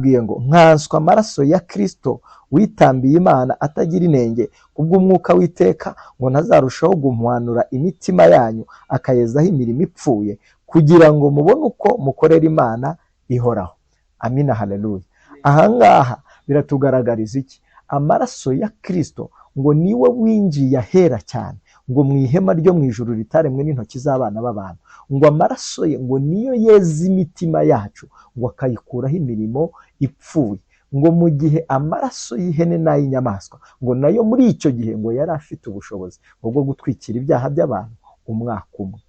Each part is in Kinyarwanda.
aratubwiye ngo nkanswa amaraso ya Kristo witambiye Imana atagira inenge kubw'umwuka w'iteka, ngo ntazarushaho guhwanura imitima yanyu akayezaho imirimo ipfuye, kugira ngo mubone uko mukorera Imana ihoraho. Amina, haleluya. Ahangaha biratugaragariza iki? Amaraso ya Kristo ngo niwe winjiye ahera cyane, ngo mu ihema ryo mu ijuru ritaremwe n'intoki z'abana b'abantu, ngo amaraso ye ngo niyo yeza imitima yacu, ngo akayikuraho imirimo ipfuye. Ngo mu gihe amaraso y'ihene n'ay'inyamaswa, ngo nayo muri icyo gihe ngo yari afite ubushobozi bwo gutwikira ibyaha by'abantu umwaka umwe.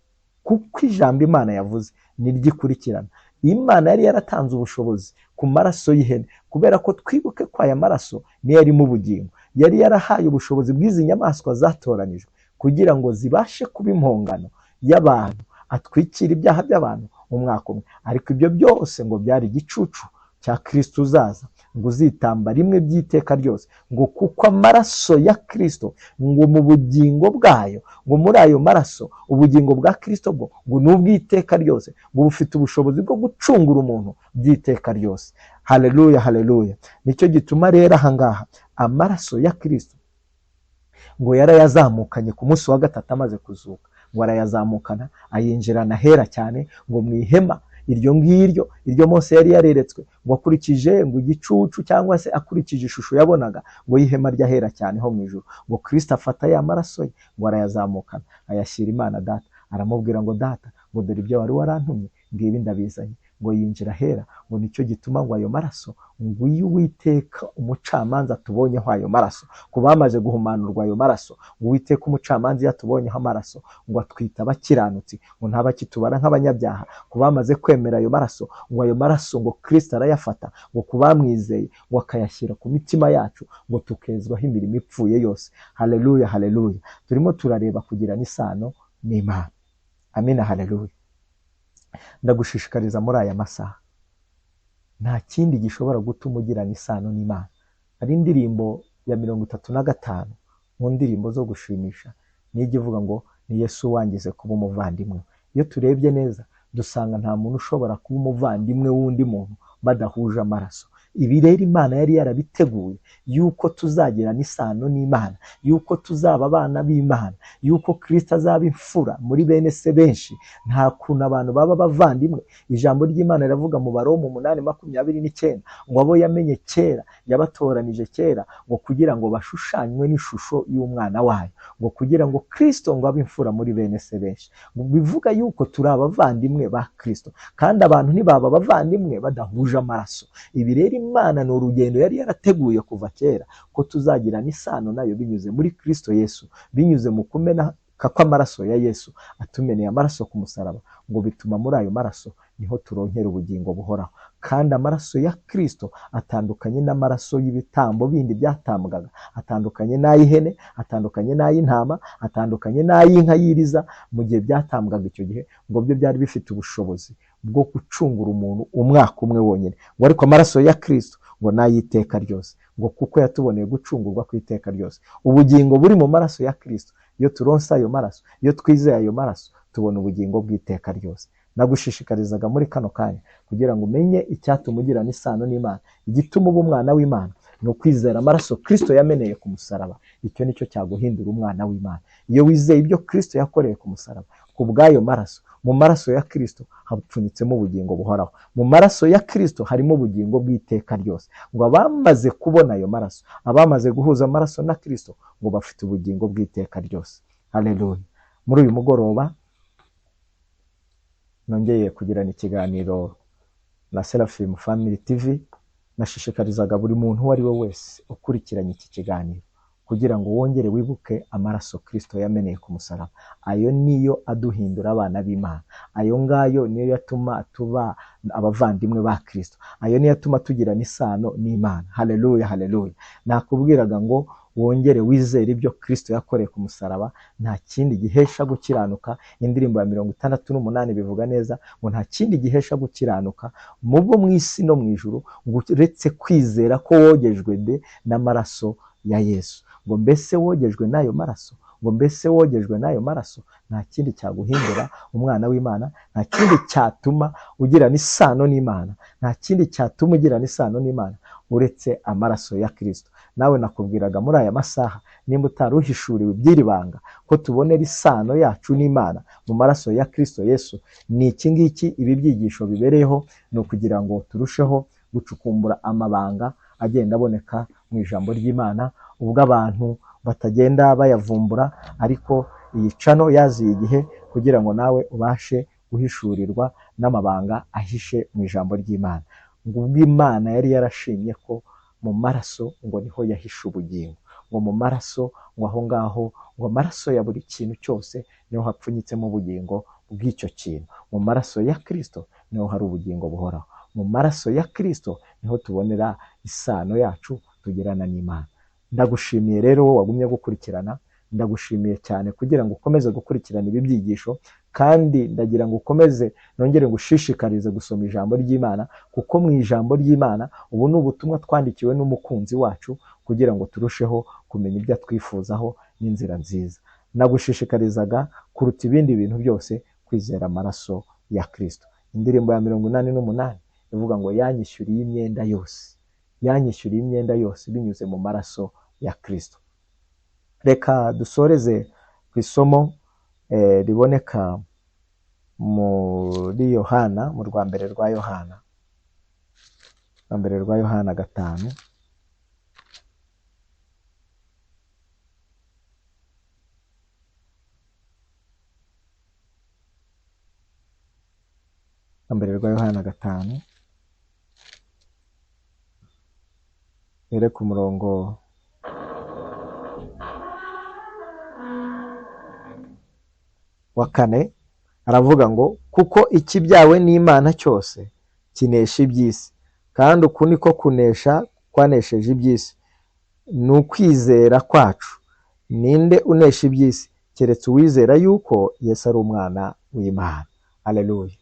Kuko ijambo Imana yavuze niryikurikirana. Imana yari yaratanze ubushobozi ku maraso y'ihene, kubera ko twibuke ko aya maraso niyo arimo ubugingo. Yari yarahaye ubushobozi bw'izi nyamaswa zatoranijwe kugira ngo zibashe kuba impongano y'abantu, atwikira ibyaha by'abantu umwaka umwe. Ariko ibyo byose ngo byari igicucu cya Kristo uzaza, ngo uzitamba rimwe by'iteka ryose. Ngo kuko amaraso ya Kristo ngo mu bugingo bwayo, ngo muri ayo maraso ubugingo bwa Kristo bwo ngo n'ubw'iteka ryose, ngo bufite ubushobozi bwo gucungura umuntu by'iteka ryose. Haleluya, haleluya. Nicyo gituma rero ahangaha amaraso ya Kristo ngo yarayazamukanye ku munsi wa gatatu amaze kuzuka, ngo arayazamukana ayinjirana hera cyane, ngo mu ihema iryo ngiryo iryo Mose yari yareretswe, ngo akurikije ngo igicucu cyangwa se akurikije ishusho yabonaga ngo y'ihema ryahera cyane ho mu ijuru. Ngo Kristo afata ya maraso ye ngo arayazamukana ayashyira Imana Data, aramubwira ngo Data, ngo dore ibyo wari warantumye ngibi ndabizanye. Ngo yinjira hera. Ngo nicyo gituma ngo ayo maraso, ngo iyo Uwiteka umucamanza tubonyeho ayo maraso, ku bamaze guhumanurwa ayo maraso, ngo Uwiteka umucamanza yatubonyeho amaraso, ngo atwita abakiranutsi, ngo ntabakitubara nk'abanyabyaha. Ku bamaze kwemera ayo maraso, ngo ayo maraso ngo Kristo arayafata, ngo ku bamwizeye ngo akayashyira ku mitima yacu, ngo tukezwaho imirimo ipfuye yose. Haleluya, haleluya. Turimo turareba kugira n'isano n'Imana. Amina, haleluya. Ndagushishikariza muri aya masaha, nta kindi gishobora gutuma ugirana isano n'Imana. Ari indirimbo ya 35 mu ndirimbo zo gushimisha nijye ivuga ngo ni Yesu wangize kuba umuvandimwe. Iyo turebye neza dusanga nta muntu ushobora kuba umuvandimwe w'undi muntu badahuje amaraso. Ibi rero Imana yari yarabiteguye yuko tuzagirana isano n'Imana, yuko tuzaba abana b'Imana, yuko Kristo azaba imfura muri bene se benshi. Nta kuntu abantu baba bavandimwe. Ijambo ry'Imana riravuga mu Baroma 8:29 ngo abo yamenye kera yabatoranije kera, ngo kugira ngo bashushanywe n'ishusho y'umwana wayo, ngo kugira ngo Kristo ngo abe imfura muri bene se benshi. Bivuga yuko turi abavandimwe ba Kristo, kandi abantu ntibaba abavandimwe badahuje amaraso. Ibi rero Imana ni urugendo yari yarateguye kuva kera ko tuzagirana isano nayo binyuze muri Kristo Yesu, binyuze mu kumena kw'amaraso ya Yesu atumeneye amaraso ku musaraba. Ngo bituma muri ayo maraso niho turonkera ubugingo buhoraho. Kandi amaraso ya Kristo atandukanye n'amaraso y'ibitambo bindi byatambwaga, atandukanye n'ay'ihene, atandukanye n'ay'intama, atandukanye n'ay'inka yiriza mu gihe byatambwaga icyo gihe. Ngo byo byari bifite ubushobozi bwo gucungura umuntu umwaka umwe wonyine. Ngo ariko amaraso ya Kristo ngo n'ay'iteka ryose, ngo kuko yatuboneye gucungurwa ku iteka ryose. Ubugingo buri mu maraso ya Kristo, iyo turonsa ayo maraso, iyo twizeye ayo maraso, tubona ubugingo bw'iteka ryose. Nagushishikarizaga muri kano kanya kugira ngo umenye icyatuma ugirana isano n'Imana. Igituma uba umwana w'Imana ni ukwizera amaraso Kristo yameneye ku musaraba. Icyo nicyo cyaguhindura umwana w'Imana. Iyo wizeye ibyo Kristo yakoreye ku musaraba, ku bw'ayo maraso, mu maraso ya Kristo hapfunyitsemo ubugingo buhoraho. Mu maraso ya Kristo harimo ubugingo bw'iteka ryose. Ngo abamaze kubona ayo maraso, abamaze guhuza amaraso na Kristo, ngo bafite ubugingo bw'iteka ryose. Haleluya. Muri uyu mugoroba nongeye kugirana ikiganiro na Seraphim Family TV. Nashishikarizaga buri muntu uwo ari we wese ukurikiranye iki kiganiro kugira ngo wongere wibuke amaraso Kristo yameneye ku musaraba. Ayo niyo aduhindura abana b'Imana. Ayo ngayo niyo yatuma tuba abavandimwe ba Kristo. Ayo niyo yatuma tugirana isano n'Imana. Haleluya, haleluya. Nakubwiraga ngo wongere wizere ibyo Kristo yakoreye ku musaraba. Nta kindi gihesha gukiranuka. Indirimbo ya 68 bivuga neza ngo nta kindi gihesha gukiranuka mu bwo mu isi no mu ijuru uretse kwizera ko wogejwe n'amaraso ya Yesu. Ngo mbese wogejwe n'ayo maraso, ngo mbese wogejwe n'ayo maraso nta kindi cyaguhindura umwana w'Imana, nta kindi cyatuma ugirana isano n'Imana, nta kindi cyatuma ugirana isano n'Imana uretse amaraso ya Kristo. Nawe nakubwiraga muri aya masaha, nimba utari uhishuriwe iby'iri banga ko tubonera isano yacu n'Imana mu maraso ya Kristo Yesu, ni iki ngiki ibi byigisho bibereyeho, ni ukugira ngo turusheho gucukumbura amabanga agenda aboneka mu ijambo ry'Imana, ubwo abantu batagenda bayavumbura, ariko iyi cano yaziye igihe kugira ngo nawe ubashe guhishurirwa n'amabanga ahishe mu ijambo ry'Imana. Ngo ubwo Imana yari yarashimye ko mu maraso ngo niho yahishe ubugingo, ngo mu maraso ngo aho ngaho, ngo amaraso ya buri kintu cyose niho hapfunyitsemo ubugingo bw'icyo kintu. Mu maraso ya Kristo niho hari ubugingo buhoraho, mu maraso ya Kristo niho tubonera isano yacu tugirana n'Imana. Ndagushimiye rero wowe wagumye gukurikirana, ndagushimiye cyane kugira ngo ukomeze gukurikirana ibi byigisho, kandi ndagira ngo ukomeze nongere ngushishikarize gusoma ijambo ry'Imana, kuko mu ijambo ry'Imana ubu ni ubutumwa twandikiwe n'umukunzi wacu kugira ngo turusheho kumenya ibyo atwifuzaho n'inzira nziza. Nagushishikarizaga kuruta ibindi bintu byose kwizera amaraso ya Kristo. Indirimbo ya 88 ivuga ngo yanyishyuriye imyenda yose, yanyishyuriye imyenda yose binyuze mu maraso ya Kristo. Reka dusoreze ku isomo riboneka muri Yohana, mu rwa mbere rwa Yohana, rwa mbere rwa Yohana 5, rwa mbere rwa Yohana 5 ere ku murongo wa 4, aravuga ngo kuko ikibyawe n'Imana cyose kinesha iby'isi, kandi uku niko kunesha kwanesheje iby'isi, ni ukwizera kwacu. Ninde unesha iby'isi keretse uwizera yuko Yesu ari umwana w'Imana. Haleluya.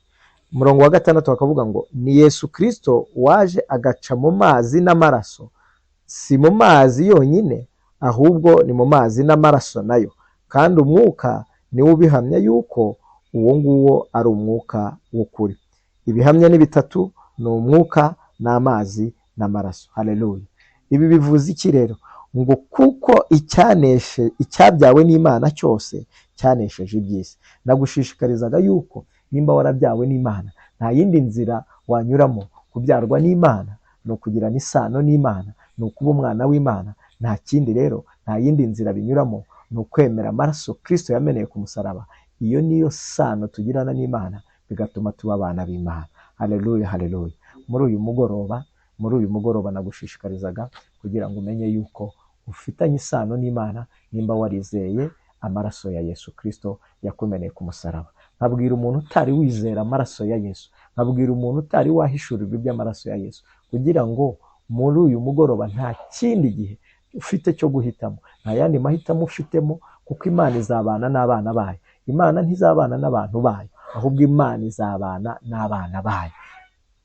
Umurongo wa 6 akavuga ngo ni Yesu Kristo waje agaca mu mazi n'amaraso, si mu mazi yonyine ahubwo ni mu mazi n'amaraso nayo, kandi umwuka niwe ubihamya yuko uwo nguwo ari umwuka w'ukuri. Ibihamya ni bitatu, ni umwuka n'amazi n'amaraso. Haleluya. Ibi bivuze iki rero? Ngo kuko icyabyawe n'Imana cyose cyanesheje iby'isi. Nagushishikarizaga yuko nimba warabyawe n'Imana, nta yindi nzira wanyuramo kubyarwa n'Imana, no kugirana isano n'Imana, no kuba umwana w'Imana. Nta kindi rero, nta yindi nzira binyuramo, ni ukwemera amaraso Kristo yameneye ku musaraba. Iyo niyo sano tugirana n'Imana, bigatuma tuba abana b'Imana. Haleluya, haleluya. Muri uyu mugoroba nagushishikarizaga kugira ngo umenye yuko ufitanye isano n'Imana nimba warizeye amaraso ya Yesu Kristo yakumeneye ku musaraba. Nkabwira umuntu utari wizera amaraso ya Yesu, nkabwira umuntu utari wahishurirwa iby'amaraso ya Yesu, kugira ngo muri uyu mugoroba nta kindi gihe ufite cyo guhitamo, nta yandi mahitamo ufitemo, kuko Imana izabana n'abana bayo. Imana ntizabana n'abantu bayo, ahubwo Imana izabana n'abana bayo.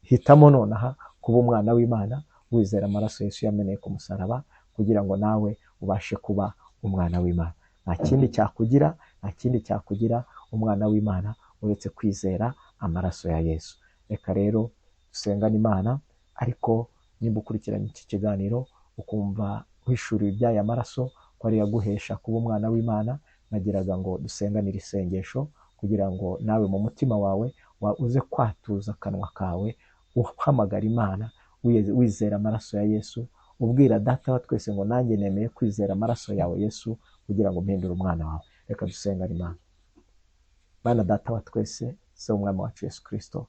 Hitamo nonaha kuba umwana w'Imana, wizera amaraso Yesu yameneye ku musaraba, kugira ngo nawe ubashe kuba umwana w'Imana. Nta kindi cyakugira umwana w'Imana uretse kwizera amaraso ya Yesu. Reka rero dusengane Imana, ariko nimba ukurikirana iki kiganiro ukumva uhishuriwe iby'aya maraso ko ari yaguhesha kuba umwana w'Imana, nagiraga ngo dusenganire isengesho kugira ngo nawe mu mutima wawe uze kwatuza akanwa kawe, uhamagara Imana wizera amaraso ya Yesu, ubwira Data wa twese ngo nanjye nemeye kwizera amaraso yawe Yesu kugira ngo mpindure umwana wawe. Reka dusengane Imana. Bana Data wa twese, se umwami wacu Yesu Kristo,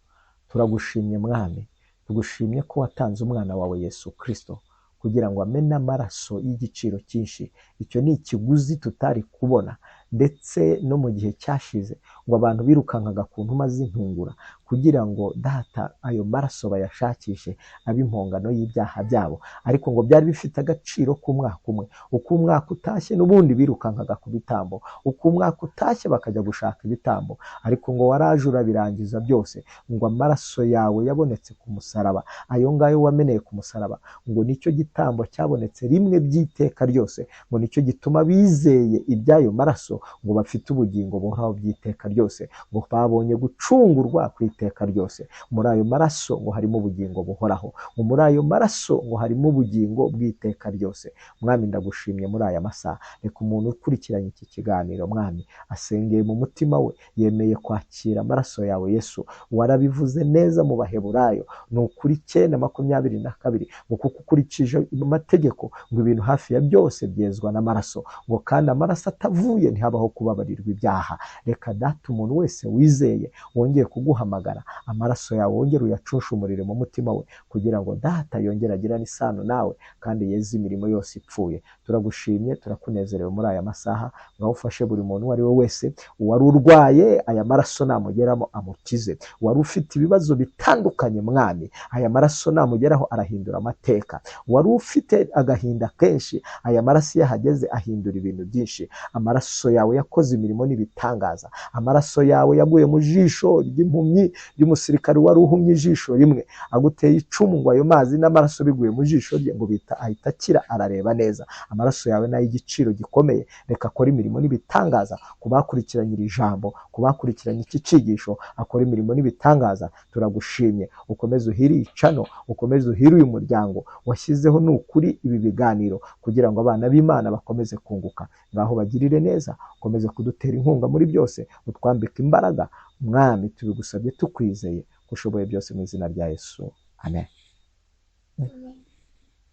turagushimye Mwami, tugushimye ko watanze umwana wawe Yesu Kristo kugira ngo amene amaraso y'igiciro cyinshi. Icyo ni ikiguzi tutari kubona, ndetse no mu gihe cyashize ngo abantu birukankaga ku ntuma z'intungura kugira ngo data ayo maraso bayashakishe abe impongano y'ibyaha byabo, ariko ngo byari bifite agaciro k'umwaka umwe. Uko umwaka utashye n'ubundi birukankaga ku bitambo, uko umwaka utashye bakajya gushaka ibitambo, ariko ngo waraje urabirangiza byose, ngo amaraso yawe yabonetse ku musaraba, ayo ngayo wameneye ku musaraba, ngo nicyo gitambo cyabonetse rimwe by'iteka ryose, ngo nicyo gituma bizeye iby'ayo maraso ngo bafite ubugingo buhoraho by'iteka ryose, ngo babonye gucungurwa ku iteka ryose. Muri ayo maraso ngo harimo ubugingo buhoraho, ngo muri ayo maraso ngo harimo ubugingo bw'iteka ryose. Mwami ndagushimye muri aya masaha, reka umuntu ukurikiranye iki kiganiro Mwami asengeye mu mutima we, yemeye kwakira amaraso yawe Yesu. Warabivuze neza mu Baheburayo ni ukuri 9:22 ngo kuko ukurikije amategeko ngo ibintu hafi ya byose byezwa n'amaraso, ngo kandi amaraso atavuye ntihabaho kubabarirwa ibyaha. Reka data umuntu wese wizeye wongeye kuguhamagara, amaraso yawe wongere uyacushumurire mu mutima we, kugira ngo data yongere agirane isano nawe kandi yeze imirimo yose ipfuye. Turagushimye, turakunezerewe muri aya masaha, ngaho ufashe buri muntu uwo ari we wese wari urwaye, aya maraso namugeramo amukize. Wari ufite ibibazo bitandukanye Mwami, aya maraso namugeraho arahindura amateka. Wari ufite agahinda kenshi, aya maraso yahageze ahindura ibintu byinshi. Amaraso yawe yakoze imirimo n'ibitangaza, amaraso yawe yaguye mu jisho ry'impumyi ry'umusirikare wari uhumye ijisho rimwe, aguteye icumu ngo ayo mazi n'amaraso biguye mu jisho rye ngo ahita akira arareba neza. Amaraso yawe nayo igiciro gikomeye, reka akora imirimo n'ibitangaza ku bakurikiranye iri jambo, ku bakurikiranye iki cigisho, akora imirimo n'ibitangaza. Turagushimye, ukomeze uhiri icano, ukomeze uhiri uyu muryango washyizeho n'ukuri ibi biganiro, kugira ngo abana b'Imana bakomeze kunguka. Ngaho bagirire neza, ukomeze kudutera inkunga muri byose, utwambike imbaraga Mwami, tubigusabye tukwizeye kushoboye byose mu izina rya Yesu, amen.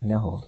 Naho